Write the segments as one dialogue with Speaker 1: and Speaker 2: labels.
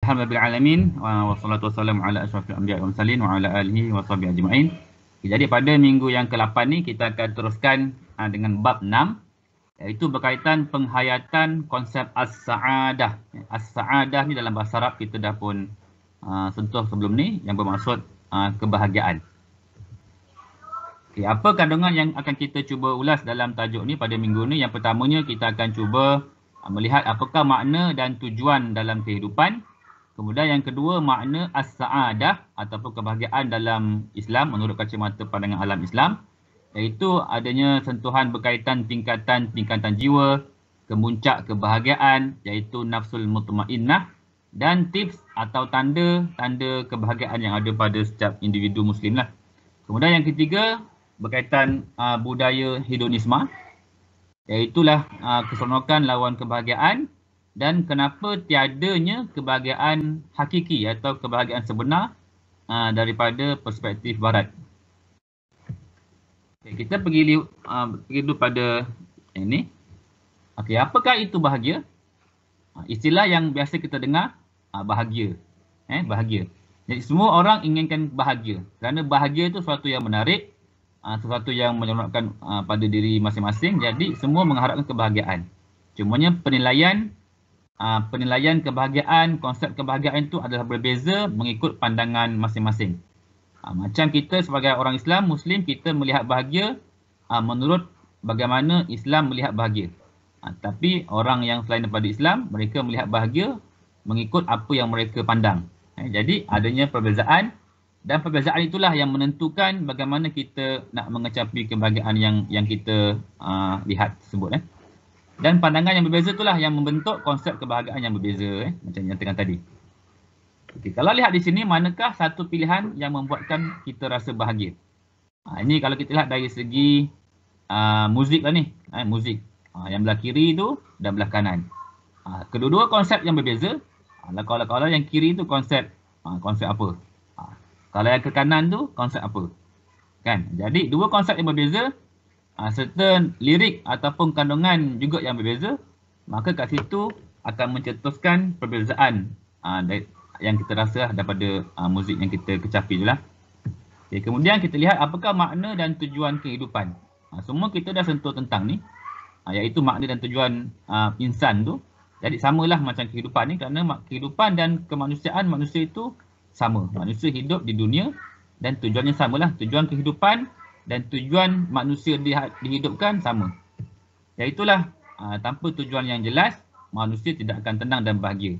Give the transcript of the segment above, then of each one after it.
Speaker 1: Alhamdulillahirabbil wassalatu wassalamu ala asyrafil anbiya'i wal mursalin wa ala alihi wa sahbihi ajma'in. Jadi pada minggu yang ke-8 ni kita akan teruskan dengan bab 6, iaitu berkaitan penghayatan konsep as-sa'adah. As-sa'adah ni dalam bahasa Arab kita dah pun sentuh sebelum ni, yang bermaksud kebahagiaan. Okay, apa kandungan yang akan kita cuba ulas dalam tajuk ni pada minggu ni? Yang pertamanya kita akan cuba melihat apakah makna dan tujuan dalam kehidupan. Kemudian yang kedua, makna as-sa'adah ataupun kebahagiaan dalam Islam menurut kacamata pandangan alam Islam, iaitu adanya sentuhan berkaitan tingkatan jiwa, kemuncak kebahagiaan iaitu nafsul mutmainnah, dan tips atau tanda-tanda kebahagiaan yang ada pada setiap individu Muslim lah. Kemudian yang ketiga berkaitan budaya hedonisme, iaitulah keseronokan lawan kebahagiaan dan kenapa tiadanya kebahagiaan hakiki atau kebahagiaan sebenar daripada perspektif barat. Okay, kita pergi dulu pada ini. Okay, apakah itu bahagia? Istilah yang biasa kita dengar, bahagia. Bahagia. Jadi semua orang inginkan bahagia. Kerana bahagia itu sesuatu yang menarik, sesuatu yang menyeronokkan pada diri masing-masing. Jadi semua mengharapkan kebahagiaan. Cumanya penilaian kebahagiaan, konsep kebahagiaan itu adalah berbeza mengikut pandangan masing-masing. Macam kita sebagai orang Islam, Muslim, kita melihat bahagia menurut bagaimana Islam melihat bahagia. Tapi orang yang selain daripada Islam, mereka melihat bahagia mengikut apa yang mereka pandang. Jadi adanya perbezaan, dan perbezaan itulah yang menentukan bagaimana kita nak mengecapi kebahagiaan yang kita lihat tersebut. Dan pandangan yang berbeza itulah yang membentuk konsep kebahagiaan yang berbeza, macam yang tengah tadi. Okay, kalau lihat di sini, manakah satu pilihan yang membuatkan kita rasa bahagia? Ini kalau kita lihat dari segi muzik lah ni, muzik. Yang belah kiri tu dan belah kanan. Kedua-dua konsep yang berbeza. Kalau yang kiri tu konsep apa? Kalau yang ke kanan tu konsep apa? Kan? Jadi dua konsep yang berbeza, serta lirik ataupun kandungan juga yang berbeza, maka kat situ akan mencetuskan perbezaan yang kita rasa daripada muzik yang kita kecapi tu lah. Okay, kemudian kita lihat apakah makna dan tujuan kehidupan. Semua kita dah sentuh tentang ni, iaitu makna dan tujuan insan tu. Jadi samalah macam kehidupan ni, kerana kehidupan dan kemanusiaan manusia itu sama. Manusia hidup di dunia dan tujuannya samalah. Tujuan kehidupan dan tujuan manusia dihidupkan sama. Iaitulah tanpa tujuan yang jelas, manusia tidak akan tenang dan bahagia.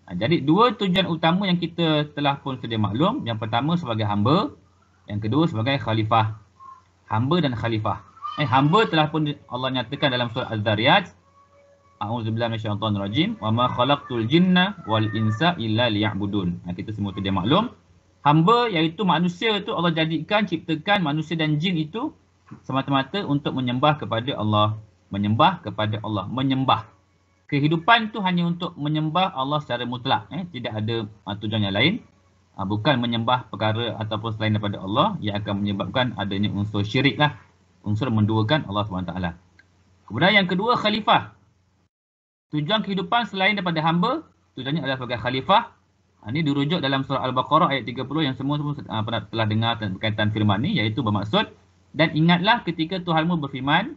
Speaker 1: Jadi dua tujuan utama yang kita telah pun sedia maklum. Yang pertama sebagai hamba, yang kedua sebagai khalifah. Hamba dan khalifah. Hamba telah pun Allah nyatakan dalam surah Az-Zariyat, A'udzubillahi minasyaitonirrajim, wa ma khalaqtul jinna wal insa illa liya'budun. Kita semua sedia maklum. Hamba iaitu manusia itu Allah jadikan, ciptakan manusia dan jin itu semata-mata untuk menyembah kepada Allah. Menyembah kepada Allah. Menyembah. Kehidupan itu hanya untuk menyembah Allah secara mutlak. Tidak ada tujuan yang lain. Bukan menyembah perkara ataupun selain daripada Allah yang akan menyebabkan adanya unsur syirik lah. Unsur menduakan Allah SWT. Kemudian yang kedua, khalifah. Tujuan kehidupan selain daripada hamba, tujuannya adalah sebagai khalifah. Ini dirujuk dalam surah Al-Baqarah ayat 30 yang semua telah dengar berkaitan firman ni, iaitu bermaksud, dan ingatlah ketika Tuhanmu berfirman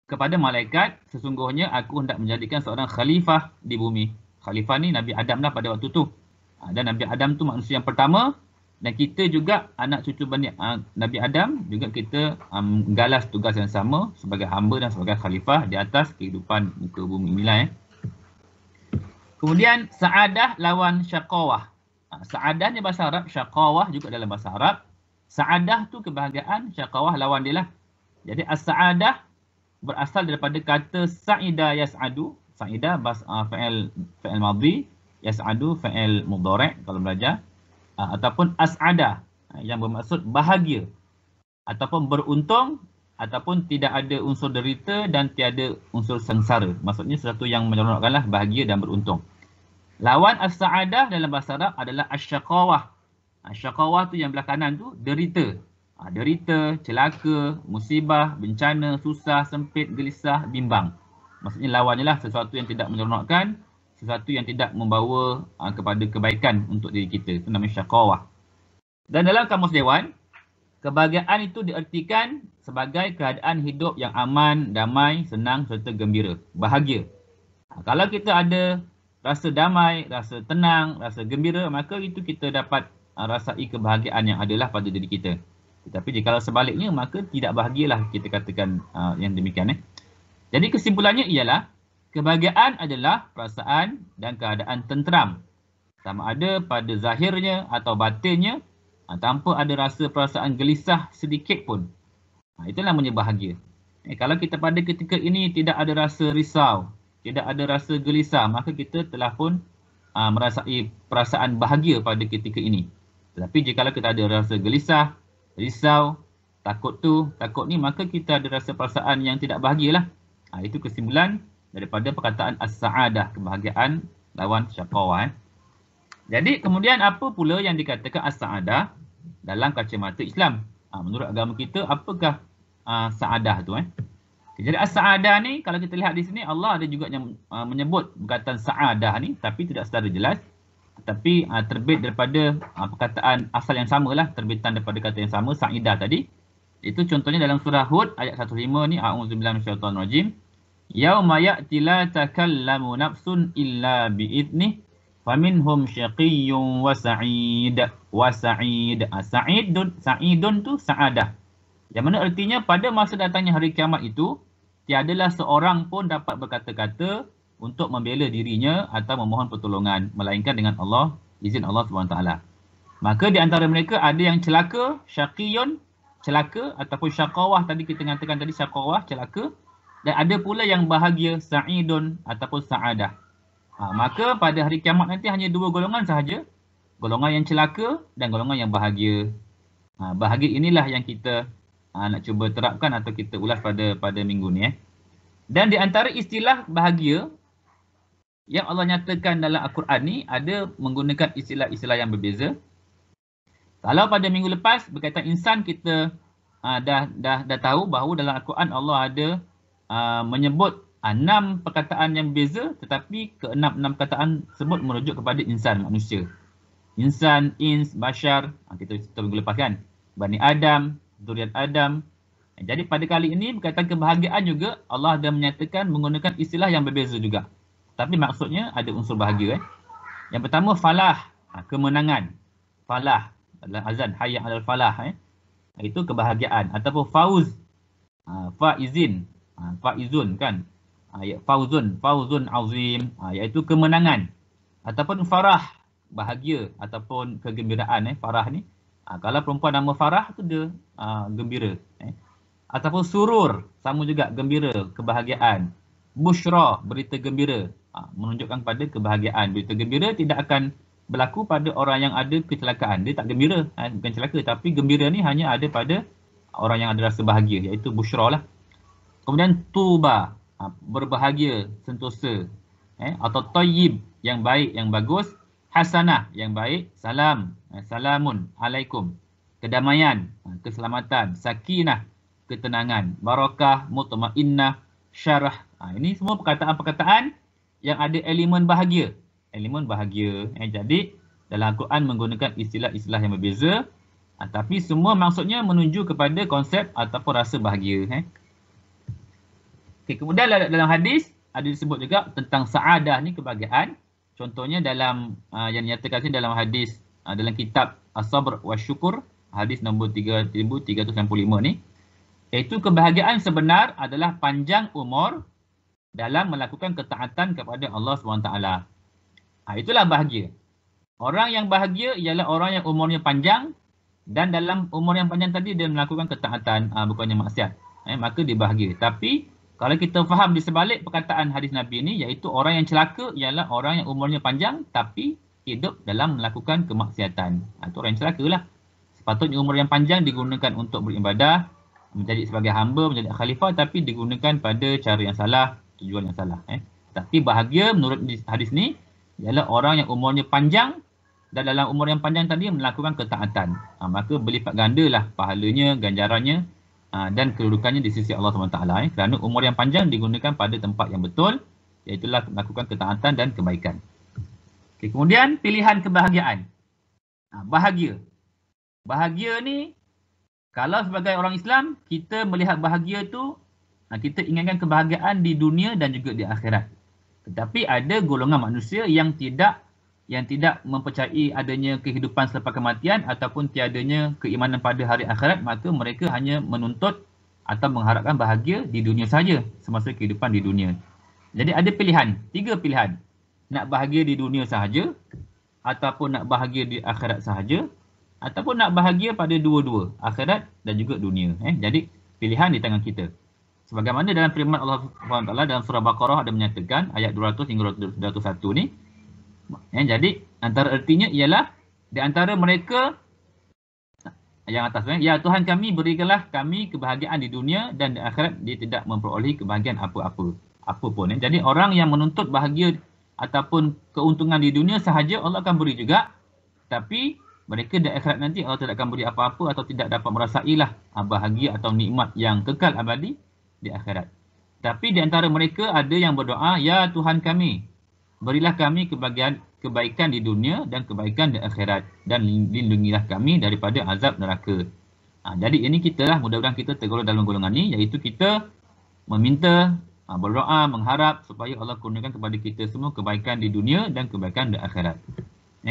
Speaker 1: kepada malaikat, sesungguhnya aku hendak menjadikan seorang khalifah di bumi. Khalifah ni Nabi Adam lah pada waktu tu. Dan Nabi Adam tu manusia yang pertama, dan kita juga anak cucu Nabi Adam, juga kita menggalas tugas yang sama sebagai hamba dan sebagai khalifah di atas kehidupan muka bumi inilah. Kemudian sa'adah lawan syaqawah. Sa'adah ni bahasa Arab, syaqawah juga dalam bahasa Arab. Sa'adah tu kebahagiaan, syaqawah lawan dia lah. Jadi as-sa'adah berasal daripada kata sa'ida yas'adu. Sa'ida fa'il madhi, yas'adu fa'il mudhari' kalau belajar. Ataupun as'ada yang bermaksud bahagia ataupun beruntung, ataupun tidak ada unsur derita dan tiada unsur sengsara. Maksudnya sesuatu yang menyeronokkanlah, bahagia dan beruntung. Lawan as-sa'adah dalam bahasa Arab adalah asyaqawah. Asyaqawah tu yang belah kanan tu derita. Derita, celaka, musibah, bencana, susah, sempit, gelisah, bimbang. Maksudnya lawannya lah sesuatu yang tidak menyeronokkan, sesuatu yang tidak membawa kepada kebaikan untuk diri kita. Itu namanya syaqawah. Dan dalam kamus dewan, kebahagiaan itu diartikan sebagai keadaan hidup yang aman, damai, senang serta gembira. Bahagia. Kalau kita ada rasa damai, rasa tenang, rasa gembira, maka itu kita dapat rasai kebahagiaan yang adalah pada diri kita. Tetapi jika sebaliknya, maka tidak bahagialah kita katakan yang demikian. Jadi kesimpulannya ialah, kebahagiaan adalah perasaan dan keadaan tenteram. Sama ada pada zahirnya atau batinnya, tanpa ada rasa perasaan gelisah sedikit pun. Itulah namanya bahagia. Kalau kita pada ketika ini tidak ada rasa risau, tidak ada rasa gelisah, maka kita telah pun merasai perasaan bahagia pada ketika ini. Tetapi jika kita ada rasa gelisah, risau, takut ni, maka kita ada rasa perasaan yang tidak bahagialah. Itu kesimpulan daripada perkataan as-sa'adah, kebahagiaan lawan syaqawah. Jadi kemudian apa pula yang dikatakan as-sa'adah dalam kacamata Islam? Menurut agama kita, apakah sa'adah tu? Jadi as-sa'adah ni, kalau kita lihat di sini, Allah ada juga yang menyebut perkataan sa'adah ni, tapi tidak secara jelas. Tapi terbit daripada perkataan asal yang samalah, terbitan daripada kata yang sama, sa'idah tadi. Itu contohnya dalam surah Hud ayat 15 ni, a'udzubillahi minasyaitonir rajim. Yauma ya'ti la takallamu nafsun illa bi'idnih faminhum syaqiyyun wa sa'id. Sa'idun tu sa'adah. Yang mana artinya pada masa datangnya hari kiamat itu, tiadalah seorang pun dapat berkata-kata untuk membela dirinya atau memohon pertolongan, melainkan dengan Allah, izin Allah SWT. Maka di antara mereka ada yang celaka, syaqiyun, celaka, ataupun syaqawah, tadi kita mengatakan tadi syaqawah, celaka. Dan ada pula yang bahagia, sa'idun ataupun sa'adah. Maka pada hari kiamat nanti hanya dua golongan sahaja. Golongan yang celaka dan golongan yang bahagia. Bahagia inilah yang kita nak cuba terapkan atau kita ulas pada minggu ni. Dan di antara istilah bahagia yang Allah nyatakan dalam Al-Quran ni, ada menggunakan istilah-istilah yang berbeza. Kalau pada minggu lepas berkaitan insan, kita dah tahu bahawa dalam Al-Quran Allah ada menyebut 6 perkataan yang berbeza, tetapi ke-6 perkataan tersebut merujuk kepada insan, manusia. Insan, ins, bashar, kita minggu lepas kan, Bani Adam, Zuriat Adam. Jadi pada kali ini berkaitan kebahagiaan juga, Allah dah menyatakan menggunakan istilah yang berbeza juga. Tapi maksudnya ada unsur bahagia. Yang pertama falah, kemenangan. Falah adalah azan, hayya 'alal falah. Itu kebahagiaan. Ataupun fauz, faizin, faizun kan. Fauzun azim, iaitu kemenangan. Ataupun farah, bahagia ataupun kegembiraan. Farah ni, kalau perempuan nama Farah tu dia gembira. Ataupun surur, sama juga gembira, kebahagiaan. Bushra, berita gembira, menunjukkan pada kebahagiaan. Berita gembira tidak akan berlaku pada orang yang ada kecelakaan. Dia tak gembira, bukan celaka, tapi gembira ni hanya ada pada orang yang ada rasa bahagia, iaitu bushra lah. Kemudian tuba, berbahagia, sentosa. Atau tayyib, yang baik, yang bagus. Hasanah, yang baik. Salam, salamun alaikum, kedamaian, keselamatan. Sakinah, ketenangan. Barakah, mutmainnah, syarah. Ini semua perkataan-perkataan yang ada elemen bahagia. Elemen bahagia. Jadi dalam Al-Quran menggunakan istilah-istilah yang berbeza, tapi semua maksudnya menuju kepada konsep ataupun rasa bahagia. Kemudian dalam hadis ada disebut juga tentang sa'adah ni, kebahagiaan. Contohnya dalam yang dinyatakan sini dalam hadis dalam kitab As-Sabr wa Syukur, hadis nombor 3365 ni, iaitu kebahagiaan sebenar adalah panjang umur dalam melakukan ketaatan kepada Allah SWT. Itulah bahagia. Orang yang bahagia ialah orang yang umurnya panjang, dan dalam umur yang panjang tadi dia melakukan ketaatan, bukannya maksiat. Maka dia bahagia. Tapi kalau kita faham di sebalik perkataan hadis Nabi ni, iaitu orang yang celaka ialah orang yang umurnya panjang tapi hidup dalam melakukan kemaksiatan. Itu orang yang celaka lah. Sepatutnya umur yang panjang digunakan untuk beribadah, menjadi sebagai hamba, menjadi khalifah, tapi digunakan pada cara yang salah, tujuan yang salah. Tapi bahagia menurut hadis ni ialah orang yang umurnya panjang, dan dalam umur yang panjang tadi melakukan ketaatan. Maka berlipat gandalah pahalanya, ganjarannya, dan kedudukannya di sisi Allah SWT. Kerana umur yang panjang digunakan pada tempat yang betul, Iaitulah melakukan ketaatan dan kebaikan. Okay, kemudian pilihan kebahagiaan. Bahagia. Bahagia ni, kalau sebagai orang Islam, kita melihat bahagia tu, kita inginkan kebahagiaan di dunia dan juga di akhirat. Tetapi ada golongan manusia yang tidak mempercayai adanya kehidupan selepas kematian ataupun tiadanya keimanan pada hari akhirat, maka mereka hanya menuntut atau mengharapkan bahagia di dunia saja semasa kehidupan di dunia. Jadi ada pilihan, 3 pilihan. Nak bahagia di dunia sahaja, ataupun nak bahagia di akhirat sahaja, ataupun nak bahagia pada dua-dua, akhirat dan juga dunia. Jadi pilihan di tangan kita. Sebagaimana dalam firman Allah SWT dalam surah Baqarah ada menyatakan ayat 200 hingga 201 ni. Jadi antara artinya ialah di antara mereka yang atas, ya Tuhan kami, berikanlah kami kebahagiaan di dunia dan di akhirat dia tidak memperolehi kebahagiaan apa-apa. Apapun. Jadi orang yang menuntut bahagia ataupun keuntungan di dunia sahaja Allah akan beri juga. Tapi mereka di akhirat nanti Allah tidak akan beri apa-apa atau tidak dapat merasailah bahagia atau nikmat yang kekal abadi di akhirat. Tapi di antara mereka ada yang berdoa, ya Tuhan kami, berilah kami kebaikan di dunia dan kebaikan di akhirat dan lindungilah kami daripada azab neraka. Jadi ini kita lah, mudah-mudahan kita tergolong dalam golongan ni, iaitu kita meminta, berdoa, mengharap supaya Allah kurniakan kepada kita semua kebaikan di dunia dan kebaikan di akhirat.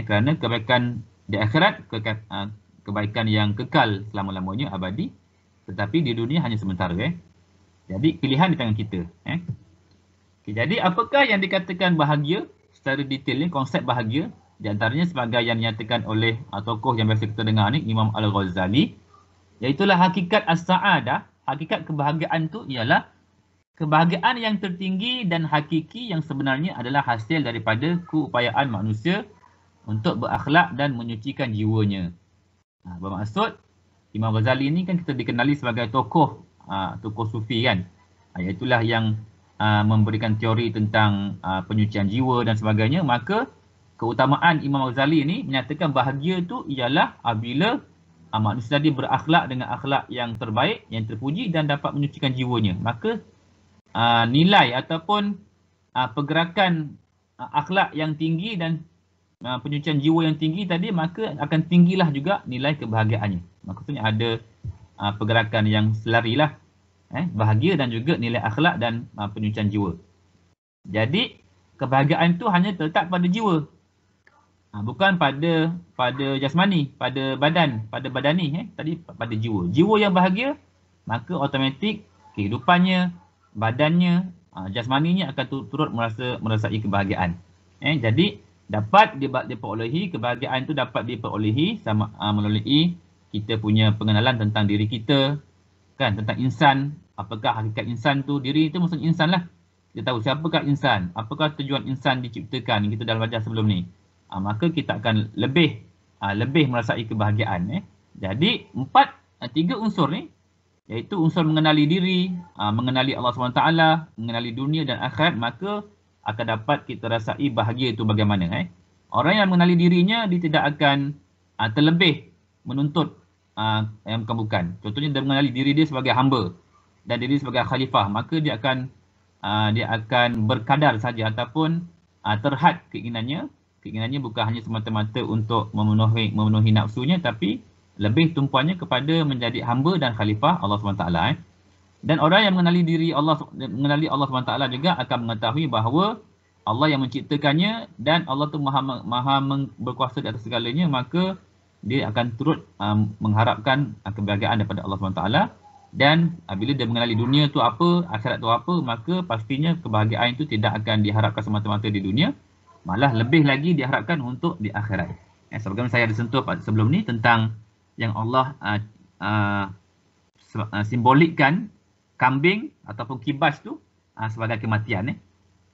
Speaker 1: Kerana kebaikan di akhirat, kebaikan yang kekal selama-lamanya, abadi. Tetapi di dunia hanya sementara. Jadi pilihan di tangan kita. Jadi apakah yang dikatakan bahagia secara detail ni, konsep bahagia? Di antaranya sebagai yang dinyatakan oleh tokoh yang biasa kita dengar ni, Imam Al-Ghazali. Iaitulah hakikat as-sa'adah. Hakikat kebahagiaan tu ialah kebahagiaan yang tertinggi dan hakiki yang sebenarnya adalah hasil daripada keupayaan manusia untuk berakhlak dan menyucikan jiwanya. Bermaksud, Imam Ghazali ni kan kita dikenali sebagai tokoh sufi kan. Iaitulah yang memberikan teori tentang penyucian jiwa dan sebagainya. Maka keutamaan Imam Ghazali ni menyatakan bahagia tu ialah apabila manusia tadi berakhlak dengan akhlak yang terbaik, yang terpuji dan dapat menyucikan jiwanya. Maka nilai ataupun pergerakan akhlak yang tinggi dan penyucian jiwa yang tinggi tadi, maka akan tinggilah juga nilai kebahagiaannya. Maksudnya ada pergerakan yang selarilah bahagia dan juga nilai akhlak dan penyucian jiwa. Jadi kebahagiaan itu hanya terletak pada jiwa, bukan pada jasmani, pada badani tadi pada jiwa. Jiwa yang bahagia, maka automatik kehidupannya, badannya, jasmaninya akan turut merasai kebahagiaan. Jadi dapat diperolehi, kebahagiaan itu dapat diperolehi melalui kita punya pengenalan tentang diri kita, kan, tentang insan. Apakah hakikat insan tu? Diri itu maksud insan lah. Kita tahu siapakah insan, apakah tujuan insan diciptakan, kita dalam belajar sebelum ni. Maka kita akan lebih merasai kebahagiaan. Jadi 3 unsur ni, iaitu unsur mengenali diri, mengenali Allah SWT, mengenali dunia dan akhirat, maka akan dapat kita rasai bahagia itu bagaimana. Orang yang mengenali dirinya, dia tidak akan terlebih menuntut yang bukan. Contohnya dia mengenali diri dia sebagai hamba dan diri sebagai khalifah, maka dia akan berkadar saja ataupun terhad keinginannya. Keinginannya bukan hanya semata-mata untuk memenuhi nafsunya, tapi lebih tumpuannya kepada menjadi hamba dan khalifah Allah SWT. Dan orang yang mengenali mengenali Allah SWT juga akan mengetahui bahawa Allah yang menciptakannya dan Allah tu maha berkuasa di atas segalanya, maka dia akan turut mengharapkan kebahagiaan daripada Allah SWT. Dan bila dia mengenali dunia tu apa, akhirat tu apa, maka pastinya kebahagiaan itu tidak akan diharapkan semata-mata di dunia, malah lebih lagi diharapkan untuk di akhirat. Sebagaimana saya ada sentuh sebelum ni tentang yang Allah simbolikkan kambing ataupun kibas tu sebagai kematian.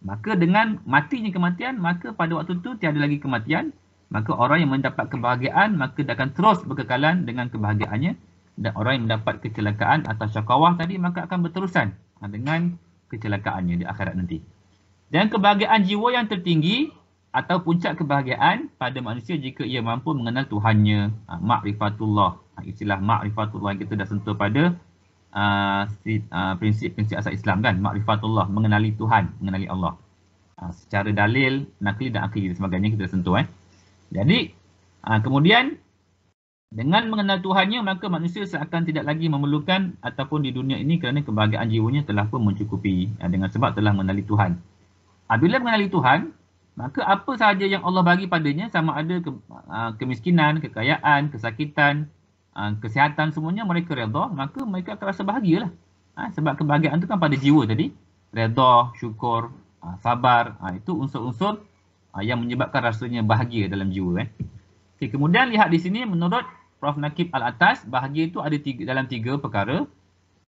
Speaker 1: Maka dengan matinya kematian, maka pada waktu tu tiada lagi kematian, maka orang yang mendapat kebahagiaan, maka dia akan terus berkekalan dengan kebahagiaannya. Dan orang yang mendapat kecelakaan atau syakawah tadi, maka akan berterusan dengan kecelakaannya di akhirat nanti. Dan kebahagiaan jiwa yang tertinggi atau puncak kebahagiaan pada manusia jika ia mampu mengenal Tuhannya, ma'rifatullah. Istilah ma'rifatullah yang kita dah sentuh pada prinsip-prinsip asas Islam kan, ma'rifatullah, mengenali Tuhan, mengenali Allah. secara dalil, nakli dan akli dan sebagainya kita sentuh. Jadi kemudian dengan mengenal Tuhannya, maka manusia seakan tidak lagi memerlukan ataupun di dunia ini kerana kebahagiaan jiwanya telah pun mencukupi dengan sebab telah mengenali Tuhan. Bila mengenali Tuhan, maka apa sahaja yang Allah bagi padanya, sama ada kemiskinan, kekayaan, kesakitan, kesihatan, semuanya mereka redha, maka mereka akan rasa bahagialah. Sebab kebahagiaan itu kan pada jiwa tadi. Redha, syukur, sabar, itu unsur-unsur yang menyebabkan rasanya bahagia dalam jiwa. Okay, kemudian lihat di sini menurut Prof. Nakib Al-Atas, bahagia itu ada dalam 3 perkara.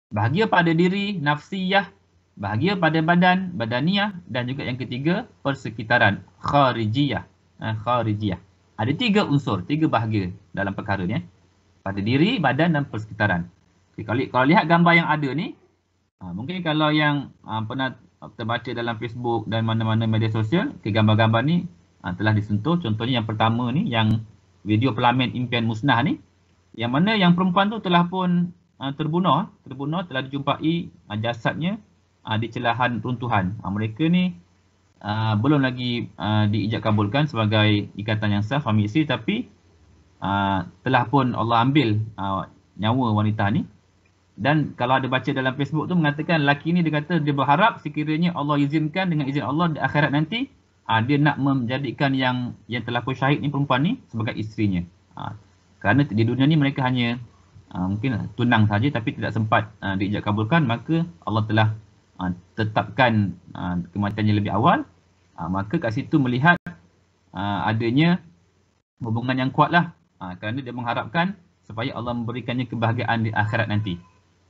Speaker 1: Bahagia pada diri, nafsiyah, bahagia pada badan, badaniyah, dan juga yang ketiga, persekitaran, kharijiyah. Kharijiyah. Ada 3 unsur, 3 bahagia dalam perkara ni. Pada diri, badan dan persekitaran. Okay, kalau lihat gambar yang ada ni, mungkin kalau yang pernah terbaca dalam Facebook dan mana-mana media sosial, gambar-gambar ni telah disentuh. Contohnya yang pertama ni, yang video pelamin impian musnah ni, yang mana yang perempuan tu telah pun terbunuh, telah dijumpai jasadnya di celahan runtuhan. Mereka ni belum lagi diijab kabulkan sebagai ikatan yang sah suami isteri, tapi telah pun Allah ambil nyawa wanita ni. Dan kalau ada baca dalam Facebook tu mengatakan lelaki ni, dia kata dia berharap sekiranya Allah izinkan, dengan izin Allah di akhirat nanti dia nak menjadikan yang telah pun syahid ni, perempuan ni, sebagai isterinya. Kerana di dunia ni mereka hanya mungkin tunang saja tapi tidak sempat diijab kabulkan, maka Allah telah tetapkan kematiannya lebih awal. Maka kat situ melihat adanya hubungan yang kuatlah, kerana dia mengharapkan supaya Allah memberikannya kebahagiaan di akhirat nanti,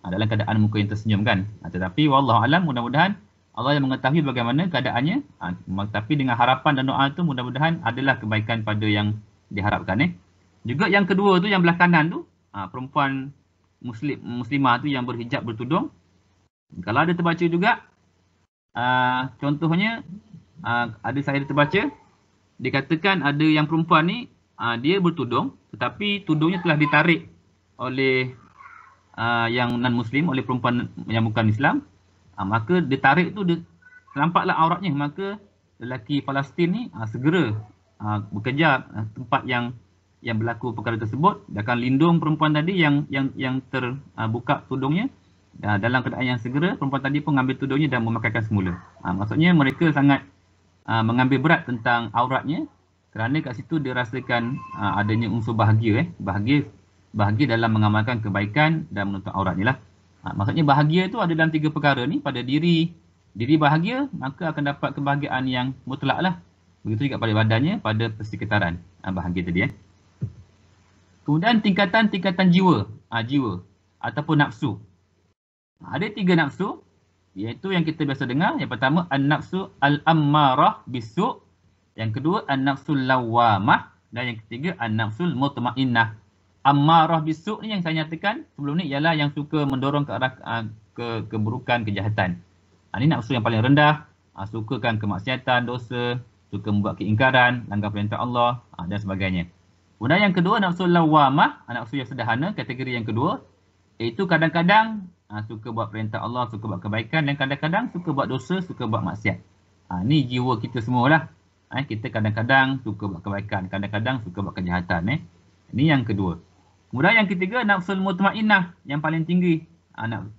Speaker 1: dalam keadaan muka yang tersenyum kan. Tetapi wallahualam, mudah-mudahan Allah yang mengetahui bagaimana keadaannya, tapi dengan harapan dan doa itu mudah-mudahan adalah kebaikan pada yang diharapkan. Juga yang kedua tu, yang belah kanan tu, perempuan muslimah tu yang berhijab, bertudung. Kalau ada terbaca juga, contohnya ada saya terbaca, dikatakan ada yang perempuan ni dia bertudung, tetapi tudungnya telah ditarik oleh yang non-muslim, oleh perempuan yang bukan Islam. Maka ditarik tu nampaklah auratnya, maka lelaki Palestin ni segera bekerja tempat yang berlaku perkara tersebut. Dia akan lindung perempuan tadi yang terbuka tudungnya. Dalam keadaan yang segera, perempuan tadi pun mengambil tudungnya dan memakaikan semula. Maksudnya mereka sangat mengambil berat tentang auratnya, kerana kat situ dia rasakan adanya unsur bahagia, bahagia dalam mengamalkan kebaikan dan menutup aurat ni lah. Maksudnya bahagia tu ada dalam 3 perkara ni. Pada diri bahagia, maka akan dapat kebahagiaan yang mutlak lah. Begitu juga pada badannya, pada persekitaran bahagia tadi. Kemudian tingkatan jiwa ataupun nafsu. Ada 3 nafsu, iaitu yang kita biasa dengar. Yang pertama, an-nafsu al-ammarah bisu'. Yang kedua, an-nafsul lawamah. Dan yang ketiga, an-nafsul mutmainnah. Ammarah bisu' ni yang saya nyatakan sebelum ni ialah yang suka mendorong ke arah keburukan, kejahatan. Ini nafsu yang paling rendah, sukakan kemaksiatan, dosa, suka membuat keingkaran, langgar perintah Allah dan sebagainya. Kemudian yang kedua, nafsu lawamah, nafsu yang sederhana, kategori yang kedua, iaitu kadang-kadang suka buat perintah Allah, suka buat kebaikan, dan kadang-kadang suka buat dosa, suka buat maksiat. Ni jiwa kita semualah. Kita kadang-kadang suka buat kebaikan, kadang-kadang suka buat kejahatan. Ini yang kedua. Kemudian yang ketiga, nafsul mutmainnah, yang paling tinggi.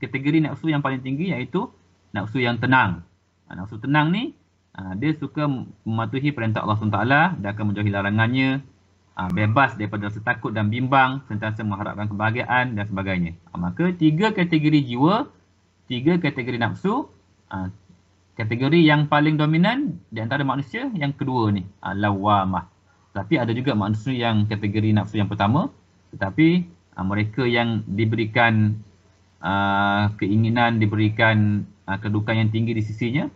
Speaker 1: Kategori nafsu yang paling tinggi iaitu nafsu yang tenang. Nafsu tenang ni, dia suka mematuhi perintah Allah SWT, dia akan menjauhi larangannya, bebas daripada rasa takut dan bimbang, sentiasa mengharapkan kebahagiaan dan sebagainya. Maka 3 kategori jiwa, 3 kategori nafsu. Kategori yang paling dominan di antara manusia yang kedua ni, lawamah. Tapi ada juga manusia yang kategori nafsu yang pertama, tetapi mereka yang diberikan keinginan, diberikan kedudukan yang tinggi di sisinya,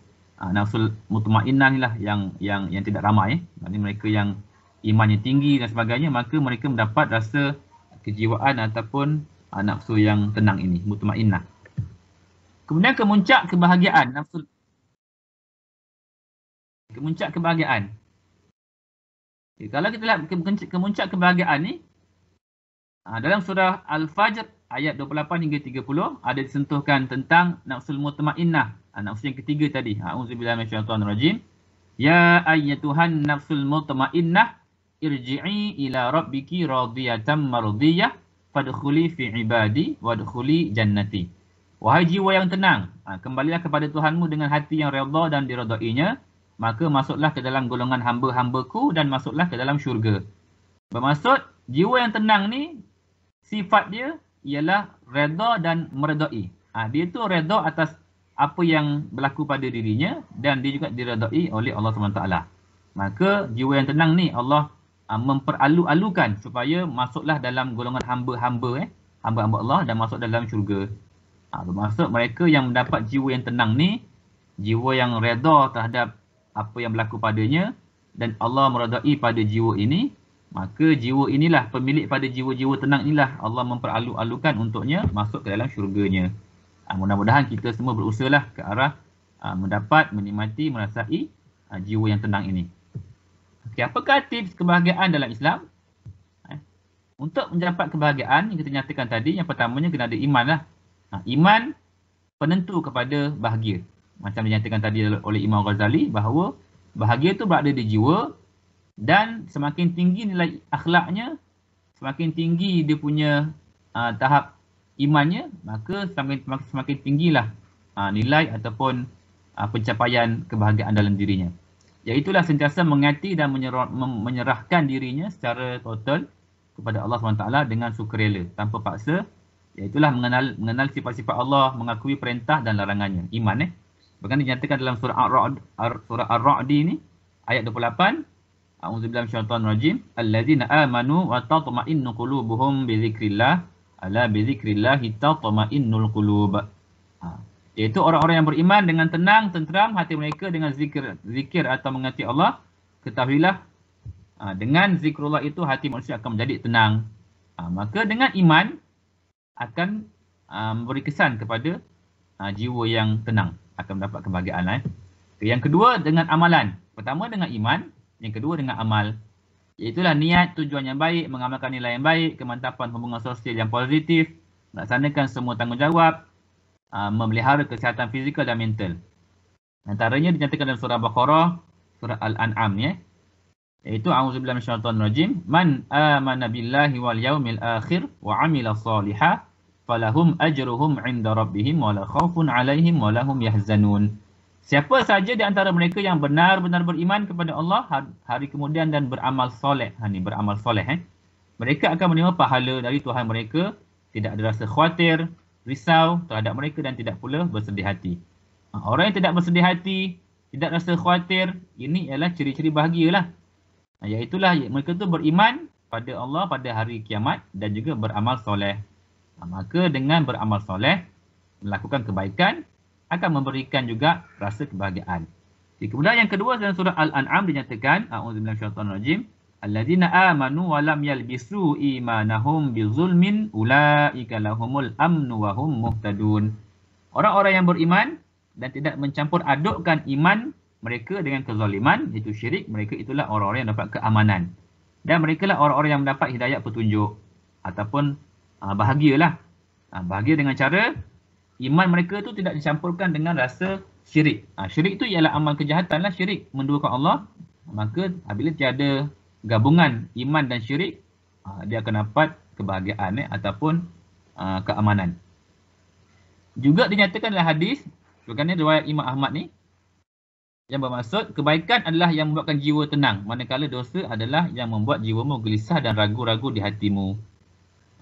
Speaker 1: nafsul mutmainnah inilah yang tidak ramai. Maksudnya mereka yang imannya tinggi dan sebagainya, maka mereka mendapat rasa kejiwaan ataupun nafsu yang tenang ini, mutmainnah. Kemudian kemuncak kebahagiaan, nafsu kemuncak kebahagiaan. Kalau kita lihat kemuncak kebahagiaan ni, dalam surah Al-Fajr ayat 28 hingga 30 ada disentuhkan tentang nafsul mutmainnah, nafsu yang ketiga tadi. Auzubillahi minasyaitonirrajim. Ya ayyatuhan nafsul mutmainnah irji'i ila rabbiki radiyatan mardiyah fadkhuli fi ibadi wadkhuli jannati. Wahai jiwa yang tenang, kembalilah kepada Tuhanmu dengan hati yang redha dan diredainya, maka masuklah ke dalam golongan hamba-hambaku dan masuklah ke dalam syurga. Bermaksud, jiwa yang tenang ni, sifat dia ialah redha dan meredai. Dia tu redha atas apa yang berlaku pada dirinya dan dia juga diredai oleh Allah SWT. Maka jiwa yang tenang ni Allah memperalu-alukan supaya masuklah dalam golongan hamba-hamba hamba-hamba Allah dan masuk dalam syurga. Bermaksud mereka yang mendapat jiwa yang tenang ni, jiwa yang redha terhadap apa yang berlaku padanya dan Allah meredai pada jiwa ini, maka jiwa inilah, pemilik pada jiwa-jiwa tenang inilah Allah memperalu-alukan untuknya masuk ke dalam syurganya. Mudah-mudahan kita semua berusahalah ke arah mendapat, menikmati, merasai jiwa yang tenang ini. Okey, apakah tips kebahagiaan dalam Islam? Untuk mendapat kebahagiaan yang kita nyatakan tadi, yang pertamanya kena ada iman lah. Iman penentu kepada bahagia. Macam dinyatakan tadi oleh Imam Ghazali bahawa bahagia itu berada di jiwa dan semakin tinggi nilai akhlaknya, semakin tinggi dia punya tahap imannya, maka semakin tinggilah nilai ataupun pencapaian kebahagiaan dalam dirinya. Iaitulah sentiasa mengingati dan menyerahkan dirinya secara total kepada Allah SWT dengan sukarela, tanpa paksa. Iaitulah mengenal sifat-sifat Allah, mengakui perintah dan larangannya. Iman Bahkan dinyatakan dalam surah Ar-Ra'd ni ayat 28, A'udzubillahi minasyaitonir rajim, alladzina amanu wa tatma'innu qulubuhum bi dzikrillah, ala bi dzikrillahi tatma'innul qulub. Iaitu orang-orang yang beriman dengan tenang, tenteram hati mereka dengan zikir atau mengingati Allah. Ketahuilah dengan zikrullah itu hati manusia akan menjadi tenang. Maka dengan iman akan memberi kesan kepada jiwa yang tenang, akan mendapat kebahagiaan. Yang kedua dengan amalan. Pertama dengan iman, yang kedua dengan amal. Iaitulah niat, tujuan yang baik, mengamalkan nilai yang baik, kemantapan hubungan sosial yang positif, melaksanakan semua tanggungjawab, memelihara kesihatan fizikal dan mental. Antaranya dinyatakan dalam surah Baqarah, surah Al-An'am iaitu a'udzubillahi minasyaitonir rajim, man amana billahi wal yaumil akhir wa 'amila shalihan falahum ajruhum 'inda rabbihim wa la khaufun 'alaihim wa lahum yahzanun. Siapa saja di antara mereka yang benar-benar beriman kepada Allah hari kemudian dan beramal soleh, beramal soleh, mereka akan menerima pahala dari Tuhan mereka, tidak ada rasa khawatir, risau terhadap mereka dan tidak pula bersedih hati. Orang yang tidak bersedih hati, tidak rasa khawatir, ini ialah ciri-ciri bahagialah. Iaitulah mereka tu beriman pada Allah pada hari kiamat dan juga beramal soleh. Maka dengan beramal soleh, melakukan kebaikan, akan memberikan juga rasa kebahagiaan. Kemudian yang kedua dalam surah Al-An'am dinyatakan, a'udzubillahi minasyaitonir rajim, alladzina amanu wa lam yalbisu imanahum bizulmin ulaika lahumul amnu wa hum muhtadun. Orang-orang yang beriman dan tidak mencampur adukkan iman mereka dengan kezaliman, iaitu syirik, mereka itulah orang-orang yang dapat keamanan. Dan mereka lah orang-orang yang mendapat hidayat petunjuk ataupun bahagialah. Bahagia dengan cara iman mereka tu tidak dicampurkan dengan rasa syirik. Syirik tu ialah amal kejahatan lah, syirik, menduakan Allah. Maka apabila tiada gabungan iman dan syirik, dia akan dapat kebahagiaan ataupun keamanan. Juga dinyatakan dalam hadis, sebagaimana riwayat Imam Ahmad ni, yang bermaksud kebaikan adalah yang membuatkan jiwa tenang, manakala dosa adalah yang membuat jiwamu gelisah dan ragu-ragu di hatimu.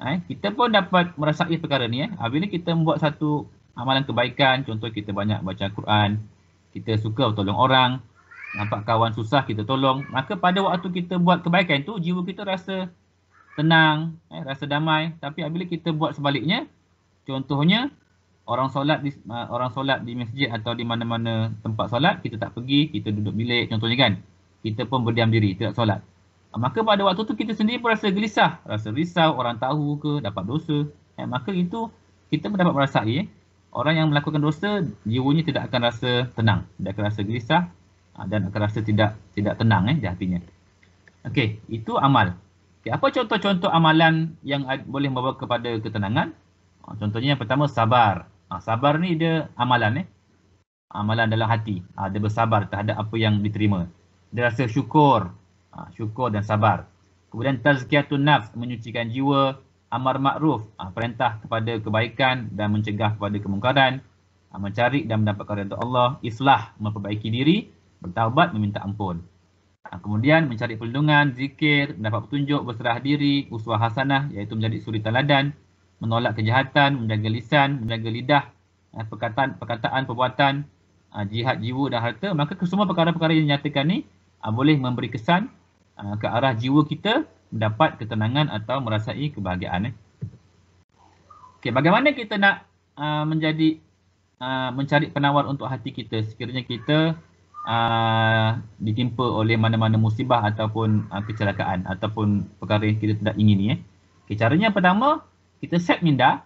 Speaker 1: Kita pun dapat merasai perkara ni. Apabila kita membuat satu amalan kebaikan, contoh kita banyak baca Quran, kita suka tolong orang, nampak kawan susah kita tolong, maka pada waktu kita buat kebaikan tu, jiwa kita rasa tenang, rasa damai. Tapi apabila kita buat sebaliknya, contohnya orang solat di masjid atau di mana-mana tempat solat, kita tak pergi, kita duduk bilik contohnya kan, kita pun berdiam diri, tidak solat. Maka pada waktu tu kita sendiri pun rasa gelisah, rasa risau, orang tahu ke, dapat dosa. Maka itu kita pun dapat merasai orang yang melakukan dosa, jiwanya tidak akan rasa tenang, dia akan rasa gelisah dan akan rasa tidak tenang di hatinya. Okey, itu amal. Apa contoh-contoh amalan yang boleh membawa kepada ketenangan? Contohnya yang pertama sabar. Sabar ni dia amalan. amalan dalam hati. Dia bersabar terhadap apa yang diterima. Dia rasa syukur, syukur dan sabar. Kemudian tazkiyatun nafs, menyucikan jiwa. Amar ma'ruf, perintah kepada kebaikan dan mencegah kepada kemungkaran. Mencari dan mendapatkan redha Allah. Islah, memperbaiki diri. Bertaubat, meminta ampun. Kemudian mencari perlindungan, zikir, mendapat petunjuk, berserah diri, uswah hasanah, iaitu menjadi suri teladan, menolak kejahatan, menjaga lisan, menjaga lidah, perkataan, perbuatan, jihad jiwa dan harta. Maka semua perkara-perkara yang dinyatakan ni boleh memberi kesan ke arah jiwa kita mendapat ketenangan atau merasai kebahagiaan. Okey, bagaimana kita nak mencari penawar untuk hati kita sekiranya kita ditimpa oleh mana-mana musibah ataupun kecelakaan ataupun perkara yang kita tidak ingini. Okay, caranya pertama, kita set minda.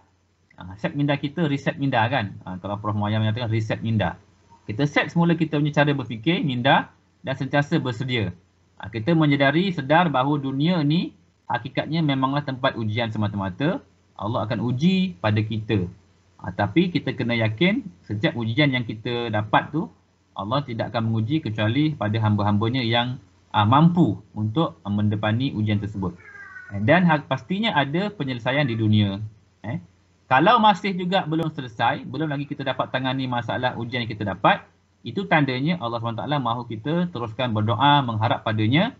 Speaker 1: Set minda kita, reset minda kan. Kalau Prof. Maya menyatakan reset minda. Kita set semula kita punya cara berfikir, minda, dan sentiasa bersedia. Kita menyedari, sedar bahawa dunia ni hakikatnya memanglah tempat ujian semata-mata. Allah akan uji pada kita. Tapi kita kena yakin setiap ujian yang kita dapat tu, Allah tidak akan menguji kecuali pada hamba-hambanya yang mampu untuk mendepani ujian tersebut. Dan pastinya ada penyelesaian di dunia. Kalau masih juga belum selesai, belum lagi kita dapat tangani masalah ujian yang kita dapat, itu tandanya Allah SWT mahu kita teruskan berdoa, mengharap padanya.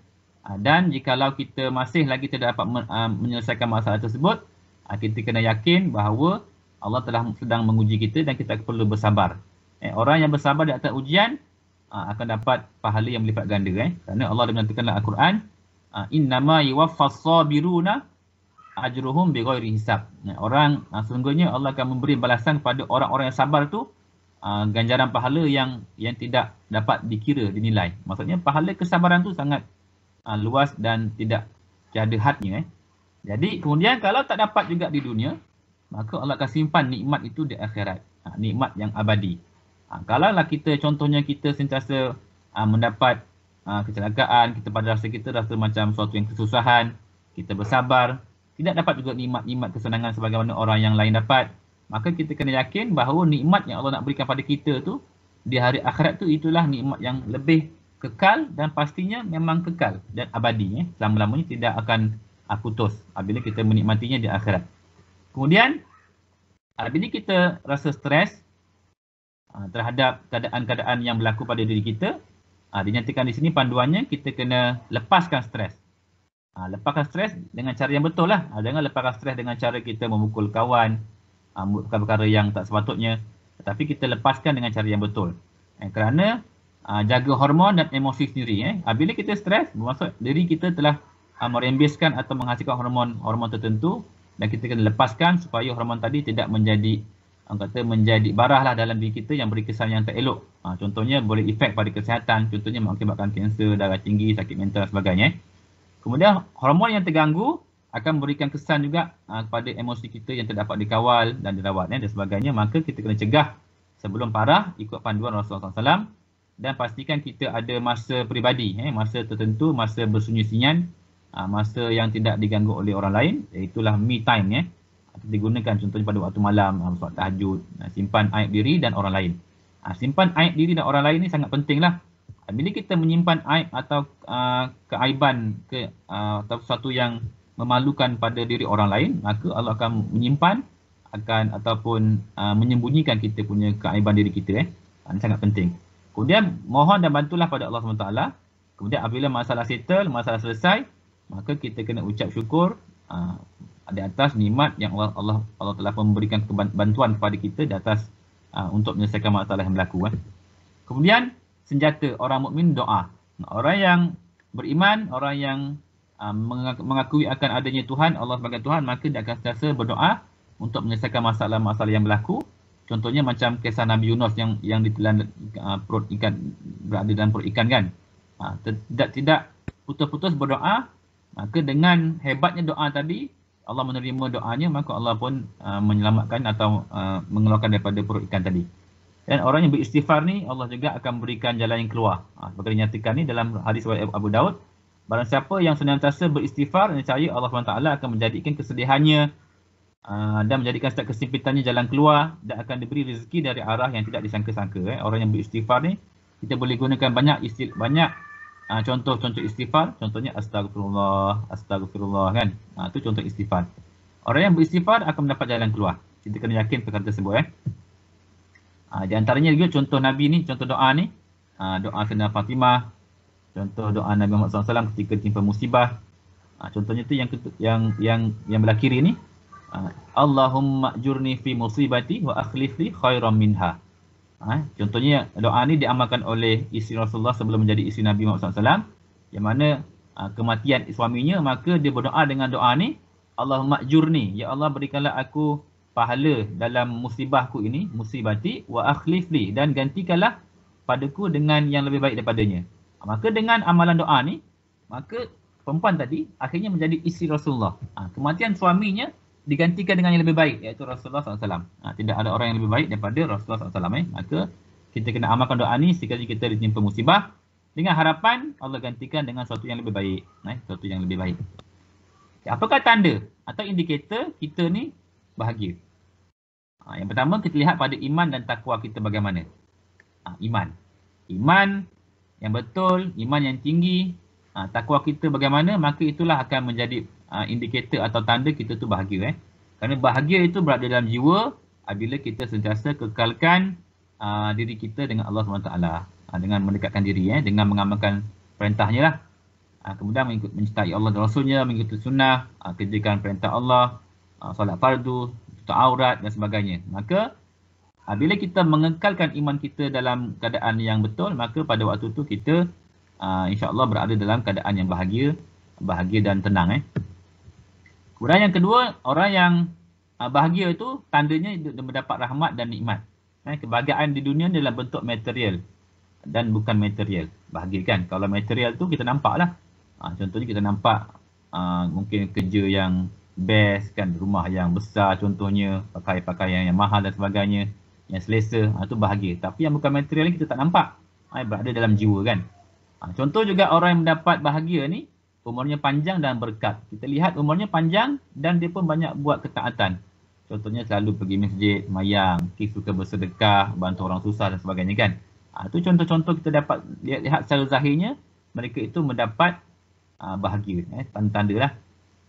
Speaker 1: Dan jikalau kita masih lagi tidak dapat menyelesaikan masalah tersebut, kita kena yakin bahawa Allah telah sedang menguji kita dan kita perlu bersabar. Orang yang bersabar di atas ujian akan dapat pahala yang berlipat ganda. Kerana Allah menyatakan dalam Al-Quran, innama yuwaffas sabiruna ajruhum bighairi hisab. Orang sesungguhnya Allah akan memberi balasan kepada orang-orang yang sabar tu ganjaran pahala yang tidak dapat dikira, dinilai. Maksudnya pahala kesabaran tu sangat luas dan tidak tiada hadnya. Jadi kemudian kalau tak dapat juga di dunia, maka Allah akan simpan nikmat itu di akhirat. Nikmat yang abadi. Kalaulah kita, contohnya kita sentiasa mendapat kecelakaan, kita pada rasa kita rasa macam suatu yang kesusahan, kita bersabar, tidak dapat juga nikmat-nikmat kesenangan sebagaimana orang yang lain dapat, maka kita kena yakin bahawa nikmat yang Allah nak berikan pada kita tu di hari akhirat tu itulah nikmat yang lebih kekal dan pastinya memang kekal dan abadi. Selama-lamanya tidak akan putus apabila kita menikmatinya di akhirat. Kemudian bila kita rasa stres terhadap keadaan-keadaan yang berlaku pada diri kita, dinyatakan di sini panduannya kita kena lepaskan stres. Lepaskan stres dengan cara yang betul lah. Jangan lepaskan stres dengan cara kita memukul kawan, perkara-perkara yang tak sepatutnya. Tetapi kita lepaskan dengan cara yang betul. Kerana jaga hormon dan emosi sendiri. Bila kita stres, bermaksud diri kita telah merembeskan atau menghasilkan hormon tertentu dan kita kena lepaskan supaya hormon tadi tidak menjadi barah lah dalam diri kita yang beri kesan yang tak elok. Contohnya boleh efek pada kesihatan, contohnya mengakibatkan kanser, darah tinggi, sakit mental dan sebagainya. Kemudian hormon yang terganggu akan memberikan kesan juga kepada emosi kita yang terdapat dikawal dan dirawat dan sebagainya. Maka kita kena cegah sebelum parah ikut panduan Rasulullah SAW dan pastikan kita ada masa peribadi, masa tertentu, masa bersunyi-sunyian, masa yang tidak diganggu oleh orang lain, iaitulah me time. Kita digunakan contohnya pada waktu malam, solat tahajud, simpan aib diri dan orang lain. Simpan aib diri dan orang lain ni sangat penting lah. Bila kita menyimpan aib atau keaiban atau sesuatu yang memalukan pada diri orang lain, maka Allah akan menyimpan ataupun menyembunyikan kita punya keaiban diri kita. Ini sangat penting. Kemudian mohon dan bantulah pada Allah SWT. Kemudian apabila masalah settle, masalah selesai, maka kita kena ucap syukur di atas nikmat yang Allah telah memberikan bantuan kepada kita di atas untuk menyelesaikan masalah yang berlaku. Kemudian senjata orang mukmin doa. Orang yang beriman, orang yang mengakui akan adanya Tuhan, Allah sebagai Tuhan, maka dia akan sentiasa berdoa untuk menyelesaikan masalah-masalah yang berlaku. Contohnya macam kisah Nabi Yunus yang ditelan perut ikan, berada dalam perut ikan kan. Tidak putus-putus berdoa, maka dengan hebatnya doa tadi, Allah menerima doanya, maka Allah pun menyelamatkan atau mengeluarkan daripada perut ikan tadi. Dan orang yang beristighfar ni, Allah juga akan berikan jalan yang keluar. Seperti dinyatakan ni dalam hadis riwayat Abu Daud, barang siapa yang senantiasa beristighfar, nescaya Allah SWT akan menjadikan kesedihannya dan menjadikan setiap kesempitannya jalan keluar dan akan diberi rezeki dari arah yang tidak disangka-sangka. Orang yang beristighfar ni, kita boleh gunakan banyak contoh-contoh istighfar. Contohnya astagfirullah, astagfirullah kan. Itu contoh istighfar. Orang yang beristighfar akan mendapat jalan keluar. Kita kena yakin perkara tersebut. Di antaranya juga contoh Nabi ni, contoh doa ni. Doa Sayyidah Fatimah. Contoh doa Nabi Muhammad SAW ketika timpa musibah. Contohnya tu yang belah kiri ni. Allahumma jurni fi musibati wa akhlif li khairan minha. Contohnya doa ni diamalkan oleh isteri Rasulullah sebelum menjadi isteri Nabi Muhammad SAW. Yang mana kematian suaminya, maka dia berdoa dengan doa ni. Allahumma jurni, ya Allah berikanlah aku pahala dalam musibahku ini, musibati, wa akhlif li, dan gantikanlah padaku dengan yang lebih baik daripadanya. Maka dengan amalan doa ni, maka perempuan tadi akhirnya menjadi isteri Rasulullah. Kematian suaminya digantikan dengan yang lebih baik, iaitu Rasulullah SAW. Tidak ada orang yang lebih baik daripada Rasulullah SAW. Maka kita kena amalkan doa ni sekali kita ditimpa musibah, dengan harapan Allah gantikan dengan sesuatu yang lebih baik. Sesuatu yang lebih baik. Apakah tanda atau indikator kita ni bahagia? Yang pertama, kita lihat pada iman dan takwa kita bagaimana. Iman yang betul, iman yang tinggi, takwa kita bagaimana, maka itulah akan menjadi indikator atau tanda kita tu bahagia. Kerana bahagia itu berada dalam jiwa apabila kita sentiasa kekalkan diri kita dengan Allah SWT, dengan mendekatkan diri, dengan mengamalkan perintahnya lah. Kemudian mencintai Allah dan Rasulnya, mengikuti sunnah, kerjakan perintah Allah, solat fardu, tutup aurat dan sebagainya. Maka bila kita mengekalkan iman kita dalam keadaan yang betul, maka pada waktu itu kita insya-Allah berada dalam keadaan yang bahagia dan tenang. Kemudian yang kedua, orang yang bahagia itu tandanya dia mendapat rahmat dan nikmat. Kebahagiaan di dunia dalam bentuk material dan bukan material. Bahagia kan? Kalau material tu kita nampak lah. Contohnya kita nampak mungkin kerja yang best kan, rumah yang besar contohnya, pakai pakaian yang mahal dan sebagainya, yang selesa, itu bahagia. Tapi yang bukan material ni kita tak nampak, berada dalam jiwa kan. Contoh juga orang yang mendapat bahagia ni, umurnya panjang dan berkat. Kita lihat umurnya panjang dan dia pun banyak buat ketaatan. Contohnya selalu pergi masjid, mayang, suka bersedekah, bantu orang susah dan sebagainya kan. Itu contoh-contoh kita dapat lihat secara zahirnya, mereka itu mendapat bahagia, tanda-tanda lah.